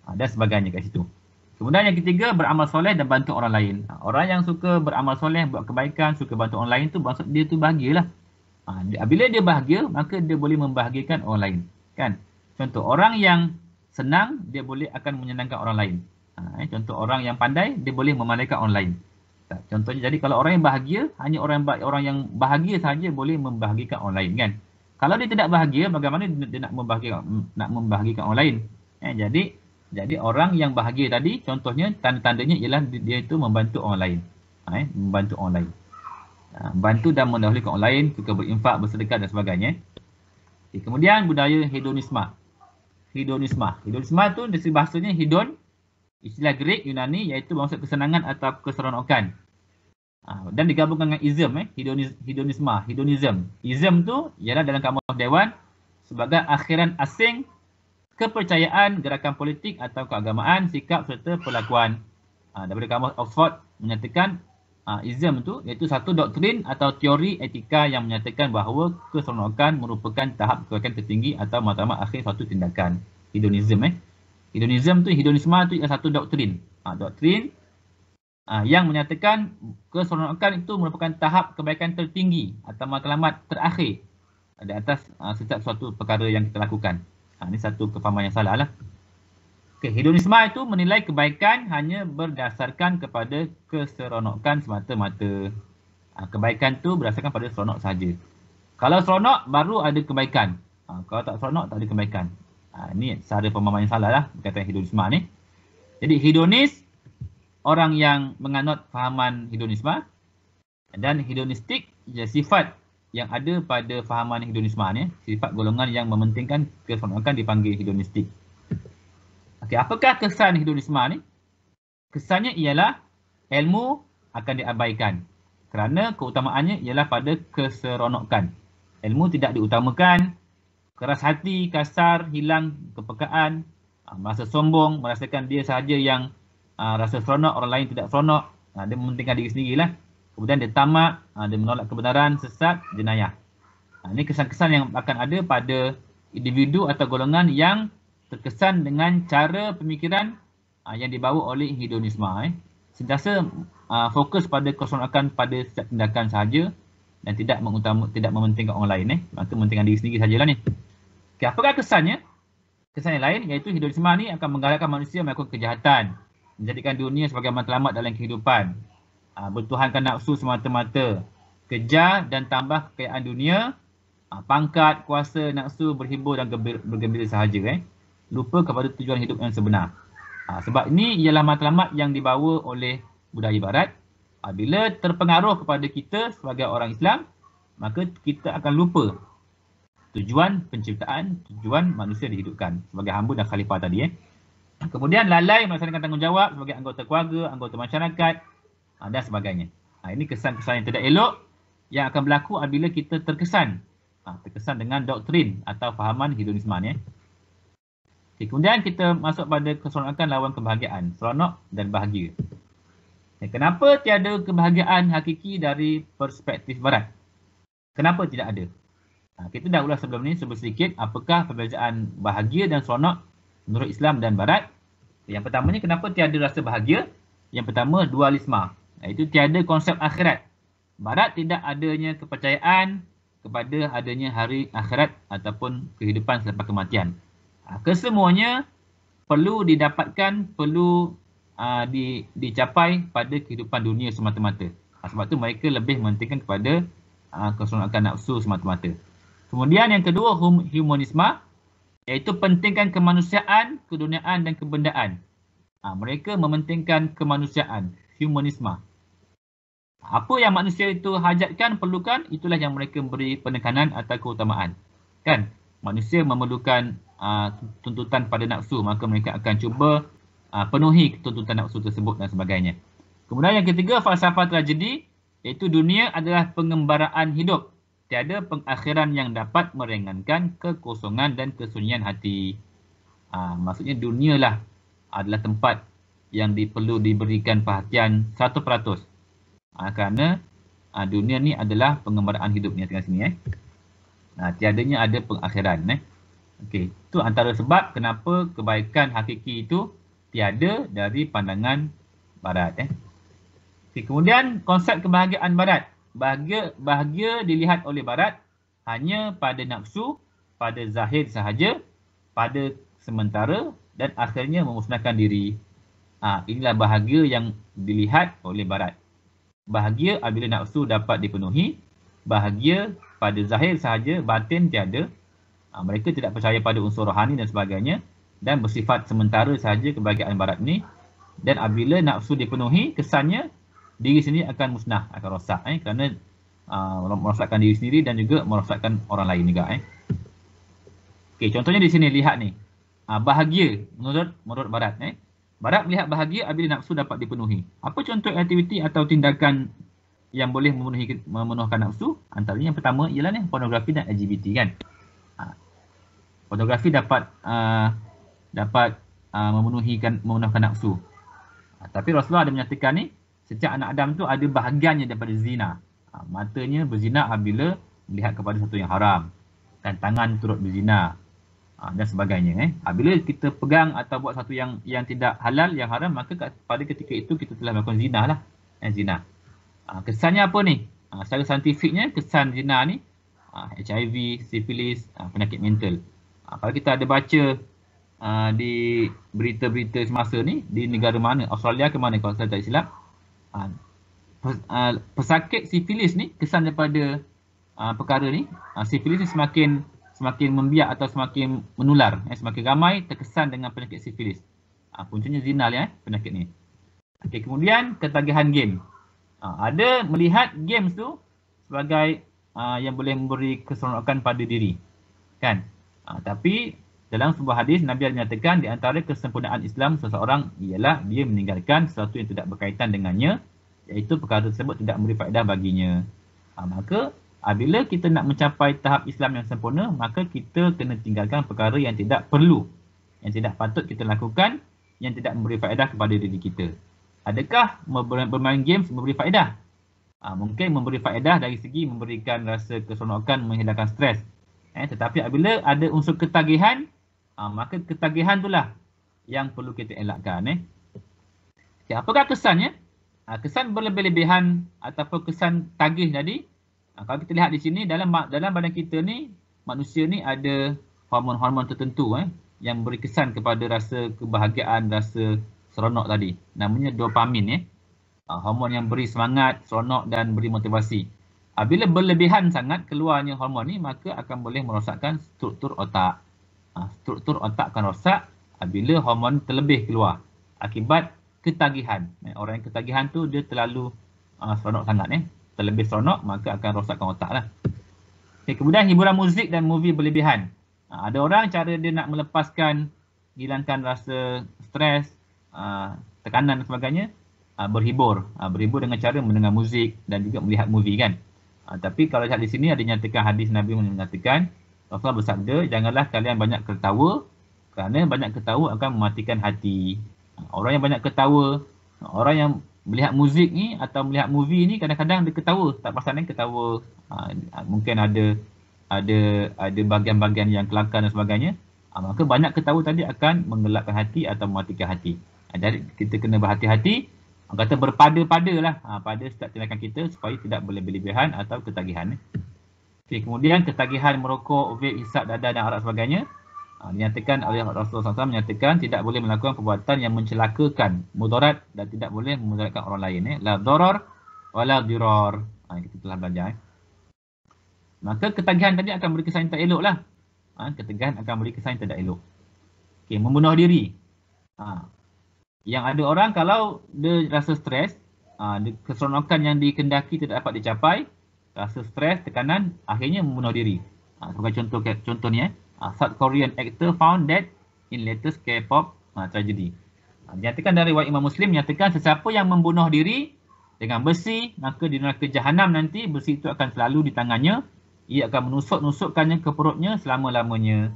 Speaker 1: Dan sebagainya kat situ. Kemudian yang ketiga, beramal soleh dan bantu orang lain. Orang yang suka beramal soleh, buat kebaikan, suka bantu orang lain tu maksud dia tu bahagialah. Bila dia bahagia, maka dia boleh membahagiakan orang lain. Kan? Contoh, orang yang senang, dia boleh akan menyenangkan orang lain. Contoh, orang yang pandai, dia boleh memandaikan orang lain. Contohnya, jadi kalau orang yang bahagia, hanya orang yang bahagia sahaja boleh membahagiakan orang lain. Kan? Kalau dia tidak bahagia, bagaimana dia nak membahagiakan orang lain? Jadi orang yang bahagia tadi, contohnya tanda-tandanya ialah dia itu membantu orang lain. Membantu orang lain. Bantu dan mendahulukan orang lain, suka berinfak, bersedekah dan sebagainya. Kemudian budaya hedonisme. Hedonisme tu dari bahasanya hedon, istilah Greek Yunani, iaitu maksud kesenangan atau keseronokan. Dan digabungkan dengan hedonism. Ism tu ialah dalam kamus dewan sebagai akhiran asing kepercayaan, gerakan politik atau keagamaan, sikap serta perlakuan. Daripada kamus Oxford menyatakan ism tu iaitu satu doktrin atau teori etika yang menyatakan bahawa keseronokan merupakan tahap kebaikan tertinggi atau matlamat akhir suatu tindakan. Hedonism hedonisme tu ialah satu doktrin. Doktrin yang menyatakan keseronokan itu merupakan tahap kebaikan tertinggi atau matlamat terakhir di atas setiap suatu perkara yang kita lakukan. Ini satu kefahaman yang salah lah. Hedonisme itu menilai kebaikan hanya berdasarkan kepada keseronokan semata-mata. Kebaikan tu berdasarkan pada seronok sahaja. Kalau seronok, baru ada kebaikan. Kalau tak seronok, tak ada kebaikan. Ini cara pemahaman yang salah lah berkaitan hedonisme ni. Jadi hedonis, orang yang menganut fahaman hedonisme, dan hedonistik, sifat yang ada pada fahaman hedonisme ni, sifat golongan yang mementingkan keseronokan dipanggil hedonistik. Apakah kesan hedonisme ni? Kesannya ialah ilmu akan diabaikan kerana keutamaannya ialah pada keseronokan. Ilmu tidak diutamakan, keras hati, kasar, hilang kepekaan, merasa sombong, merasakan dia sahaja yang rasa seronok, orang lain tidak seronok. Dia mementingkan diri sendirilah. Kemudian dia tamak, dia menolak kebenaran, sesat, jenayah. Ini kesan-kesan yang akan ada pada individu atau golongan yang terkesan dengan cara pemikiran yang dibawa oleh hedonisme. Sentiasa fokus pada keseronokan pada setiap tindakan sahaja dan tidak mementingkan orang lain. Maka mementingkan diri sendiri sajalah ni. Okay, apakah kesannya? Kesan yang lain iaitu hedonisme ni akan menggalakkan manusia melakukan kejahatan, menjadikan dunia sebagai matlamat dalam kehidupan, bertuhankan nafsu semata-mata, kejar dan tambah kekayaan dunia, pangkat, kuasa, nafsu, berhibur dan bergembira sahaja. Lupa kepada tujuan hidup yang sebenar. Sebab ini ialah matlamat yang dibawa oleh budaya barat. Bila terpengaruh kepada kita sebagai orang Islam, maka kita akan lupa tujuan penciptaan, tujuan manusia dihidupkan sebagai hamba dan khalifah tadi. Kemudian lalai melaksanakan tanggungjawab sebagai anggota keluarga, anggota masyarakat dan sebagainya. Ini kesan-kesan yang tidak elok yang akan berlaku apabila kita terkesan dengan doktrin atau fahaman hedonisme ni. Kemudian kita masuk pada keseronokan lawan kebahagiaan, seronok dan bahagia. Kenapa tiada kebahagiaan hakiki dari perspektif barat? Kenapa tidak ada? Kita dah ulas sebelum ni sedikit apakah perbezaan bahagia dan seronok menurut Islam dan barat. Yang pertamanya, kenapa tiada rasa bahagia? Yang pertama, dualisme, iaitu tiada konsep akhirat. Barat tidak adanya kepercayaan kepada adanya hari akhirat ataupun kehidupan selepas kematian. Kesemuanya perlu didapatkan, perlu dicapai pada kehidupan dunia semata-mata. Sebab tu mereka lebih mementingkan kepada keseronokan nafsu semata-mata. Kemudian yang kedua, humanisme, iaitu pentingkan kemanusiaan, keduniaan dan kebendaan. Mereka mementingkan kemanusiaan, humanisme. Apa yang manusia itu hajatkan, perlukan, itulah yang mereka beri penekanan atau keutamaan. Kan? Manusia memerlukan tuntutan pada nafsu, maka mereka akan cuba penuhi tuntutan nafsu tersebut dan sebagainya. Kemudian yang ketiga, falsafah tragedi, iaitu dunia adalah pengembaraan hidup. Tiada pengakhiran yang dapat meringankan kekosongan dan kesunyian hati. Maksudnya dunia lah adalah tempat yang perlu diberikan perhatian 100%. Kerana dunia ni adalah pengembaraan hidup ni tengah sini. Tiadanya ada pengakhiran. Okey, itu antara sebab kenapa kebaikan hakiki itu tiada dari pandangan barat. Okey, kemudian konsep kebahagiaan barat. Bahagia dilihat oleh barat hanya pada nafsu, pada zahir sahaja, pada sementara dan akhirnya memusnahkan diri. Inilah bahagia yang dilihat oleh barat. Bahagia apabila nafsu dapat dipenuhi, bahagia pada zahir sahaja, batin tiada. Mereka tidak percaya pada unsur rohani dan sebagainya dan bersifat sementara sahaja kebahagiaan barat ni. Dan apabila nafsu dipenuhi, kesannya diri sendiri akan musnah, akan rosak. Kerana merosakkan diri sendiri dan juga merosakkan orang lain juga. Okey, contohnya di sini lihat ni. Bahagia menurut barat. Barat melihat bahagia apabila nafsu dapat dipenuhi. Apa contoh aktiviti atau tindakan yang boleh memenuhkan nafsu? Antaranya yang pertama ialah ni, pornografi dan LGBT kan. Pornografi dapat memenuhkan nafsu. Tapi Rasulullah ada menyatakan ni, setiap anak Adam tu ada bahagiannya daripada zina. Matanya berzina apabila melihat kepada sesuatu yang haram. Dan tangan turut berzina. Dan sebagainya. Apabila kita pegang atau buat sesuatu yang tidak halal, yang haram, maka pada ketika itu kita telah melakukan zina lah. Zina. Kesannya apa ni? Secara saintifiknya, kesan zina ni HIV, sifilis, penyakit mental. Kalau kita ada baca di berita-berita semasa ni, di negara mana, Australia ke mana kalau saya tak silap, pesakit sifilis ni, kesan daripada perkara ni, sifilis ni semakin membiak atau semakin menular. Semakin ramai terkesan dengan penyakit sifilis. Puncanya zina lah penyakit ni. Okay, kemudian ketagihan game. Ada melihat games tu sebagai yang boleh memberi keseronokan pada diri. Kan? Tapi dalam sebuah hadis, Nabi ada menyatakan di antara kesempurnaan Islam seseorang ialah dia meninggalkan sesuatu yang tidak berkaitan dengannya, iaitu perkara tersebut tidak memberi faedah baginya. Maka apabila kita nak mencapai tahap Islam yang sempurna, maka kita kena tinggalkan perkara yang tidak perlu, yang tidak patut kita lakukan yang tidak memberi faedah kepada diri kita. Adakah bermain games memberi faedah? Mungkin memberi faedah dari segi memberikan rasa keseronokan, menghilangkan stres. Tetapi apabila ada unsur ketagihan, maka ketagihan itulah yang perlu kita elakkan. Okay, apakah kesannya? Kesan berlebih-lebihan ataupun kesan tagih tadi. Kalau kita lihat di sini, dalam badan kita ni, manusia ni ada hormon-hormon tertentu yang beri kesan kepada rasa kebahagiaan, rasa seronok tadi. Namanya dopamin. Hormon yang beri semangat, seronok dan beri motivasi. Bila berlebihan sangat keluarnya hormon ni, maka akan boleh merosakkan struktur otak. Struktur otak akan rosak bila hormon terlebih keluar akibat ketagihan. Orang yang ketagihan tu dia terlalu seronok sangat. Terlebih seronok maka akan rosakkan otak lah. Okay, kemudian hiburan muzik dan movie berlebihan. Ada orang cara dia nak melepaskan, hilangkan rasa stres, tekanan dan sebagainya, berhibur. Berhibur dengan cara mendengar muzik dan juga melihat movie kan. Tapi kalau lihat di sini ada nyatakan hadis Nabi menyatakan, Rasulullah bersabda, janganlah kalian banyak ketawa kerana banyak ketawa akan mematikan hati. Orang yang banyak ketawa, orang yang melihat muzik ni atau melihat movie ni kadang-kadang dia ketawa, tak pasal ketawa. Mungkin ada bahagian-bahagian yang kelakar dan sebagainya. Maka banyak ketawa tadi akan menggelapkan hati atau mematikan hati. Jadi kita kena berhati-hati. Kata berpada-padalah pada setiap tindakan kita supaya tidak berlebihan atau ketagihan. Okay, kemudian ketagihan merokok, vape, hisap dada dan arak sebagainya. Dinyatakan oleh Rasulullah SAW menyatakan tidak boleh melakukan perbuatan yang mencelakakan, mudarat dan tidak boleh memudaratkan orang lain. La darar wala dirar. Kita telah belajar. Maka ketagihan tadi akan beri kesan yang tak elok lah. Ketagihan akan beri kesan yang tidak elok. Okay, membunuh diri. Yang ada orang kalau dia rasa stres, keseronokan yang dikendaki tidak dapat dicapai, rasa stres, tekanan, akhirnya membunuh diri. Sebagai contoh ni South Korean actor found dead in latest K-pop tragedy. Dinyatakan dari riwayat Imam Muslim menyatakan sesiapa yang membunuh diri dengan besi, maka di neraka jahanam nanti besi itu akan selalu di tangannya. Ia akan menusuk-nusukkannya ke perutnya selama-lamanya.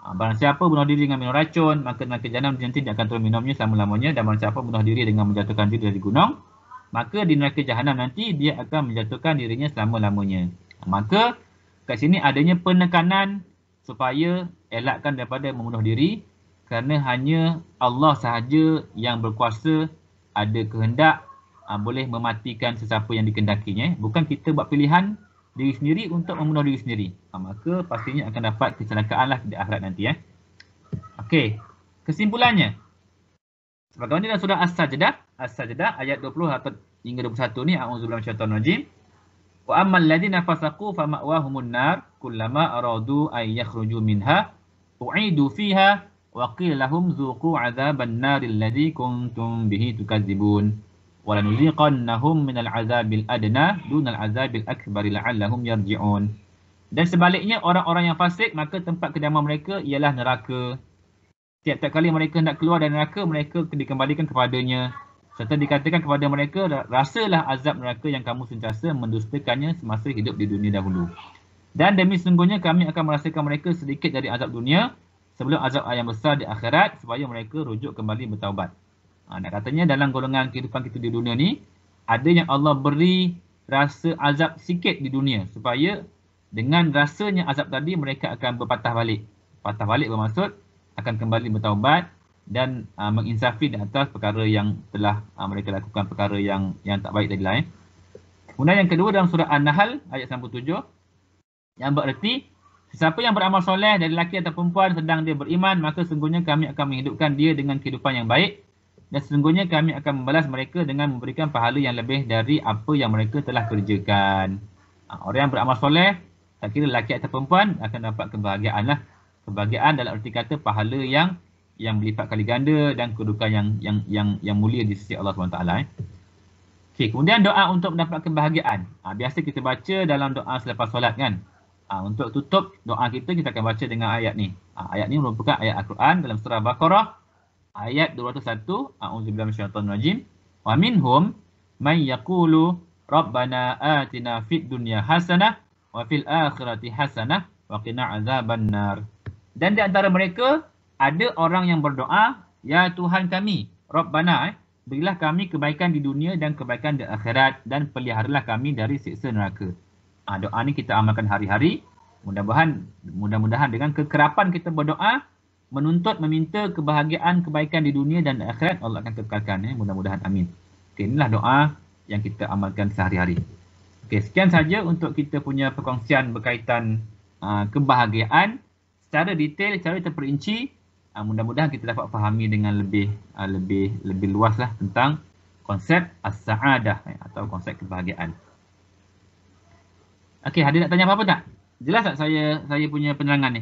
Speaker 1: Barang siapa bunuh diri dengan minum racun, maka neraka jahanam nanti dia akan terus minumnya selama-lamanya. Dan barang siapa bunuh diri dengan menjatuhkan diri dari gunung, maka di neraka jahanam nanti dia akan menjatuhkan dirinya selama-lamanya. Maka kat sini adanya penekanan supaya elakkan daripada membunuh diri kerana hanya Allah sahaja yang berkuasa, ada kehendak boleh mematikan sesiapa yang dikehendakinya. Bukan kita buat pilihan diri sendiri untuk membunuh diri sendiri. Maka pastinya akan dapat kecelakaan lah di akhirat nanti. Okey, kesimpulannya. Sebagaimana dalam surah As-Sajdah ayat 20 atau hingga 21 ni, a'udzubillahi minasyaitonir rajim. Wa ammal ladzina fasaqu fa ma'wahumun nar kullama aradu ay yakhruju minha u'idu fiha wa qila lahum dzuqu 'adzaban nar alladzi kuntum bihi tukadzibun wa lanuziqannahum minal 'adzabil adna dunal 'adzabil akbar la'allahum yarji'un. Dan sebaliknya orang-orang yang fasik maka tempat kediaman mereka ialah neraka. Tiap-tiap kali mereka hendak keluar dari neraka, mereka dikembalikan kepadanya. Serta dikatakan kepada mereka, rasalah azab neraka yang kamu sentiasa mendustakannya semasa hidup di dunia dahulu. Dan demi sesungguhnya kami akan merasakan mereka sedikit dari azab dunia sebelum azab yang besar di akhirat supaya mereka rujuk kembali bertaubat. Nak katanya dalam golongan kehidupan kita di dunia ni, ada yang Allah beri rasa azab sikit di dunia supaya dengan rasanya azab tadi mereka akan berpatah balik. Patah balik bermaksud akan kembali bertaubat dan menginsafi di atas perkara yang telah mereka lakukan, perkara yang tak baik tadi lah. Kemudian yang kedua dalam surah An-Nahl ayat 97 yang bererti sesiapa yang beramal soleh dari lelaki atau perempuan sedang dia beriman, maka sesungguhnya kami akan menghidupkan dia dengan kehidupan yang baik dan sesungguhnya kami akan membalas mereka dengan memberikan pahala yang lebih dari apa yang mereka telah kerjakan. Orang yang beramal soleh, tak kira lelaki atau perempuan, akan dapat kebahagiaan lah. Kebahagiaan dalam erti kata pahala yang berlipat kali ganda dan kedudukan yang mulia di sisi Allah SWT. Okey, kemudian doa untuk mendapat kebahagiaan. Biasa kita baca dalam doa selepas solat kan. Untuk tutup doa kita akan baca dengan ayat ni. Ayat ni merupakan ayat Al-Quran dalam surah Baqarah ayat 201. A'udzubillahi minasyaitonir rajim. Wa minhum man yaqulu rabbana atina fid dunya hasanah wa fil akhirati hasanah wa qina azabannar. Dan di antara mereka ada orang yang berdoa, Ya Tuhan kami, Rabbana, berilah kami kebaikan di dunia dan kebaikan di akhirat dan peliharalah kami dari siksa neraka. Doa ni kita amalkan hari-hari. Mudah-mudahan dengan kekerapan kita berdoa, menuntut, meminta kebahagiaan, kebaikan di dunia dan di akhirat, Allah akan kekalkan. Mudah-mudahan, amin. Okay, inilah doa yang kita amalkan sehari-hari. Okay, sekian saja untuk kita punya perkongsian berkaitan kebahagiaan secara detail, secara terperinci. Mudah-mudahan kita dapat fahami dengan lebih luas lah tentang konsep as-sa'adah atau konsep kebahagiaan. Okey, ada nak tanya apa-apa tak? Jelas tak saya punya penerangan ni?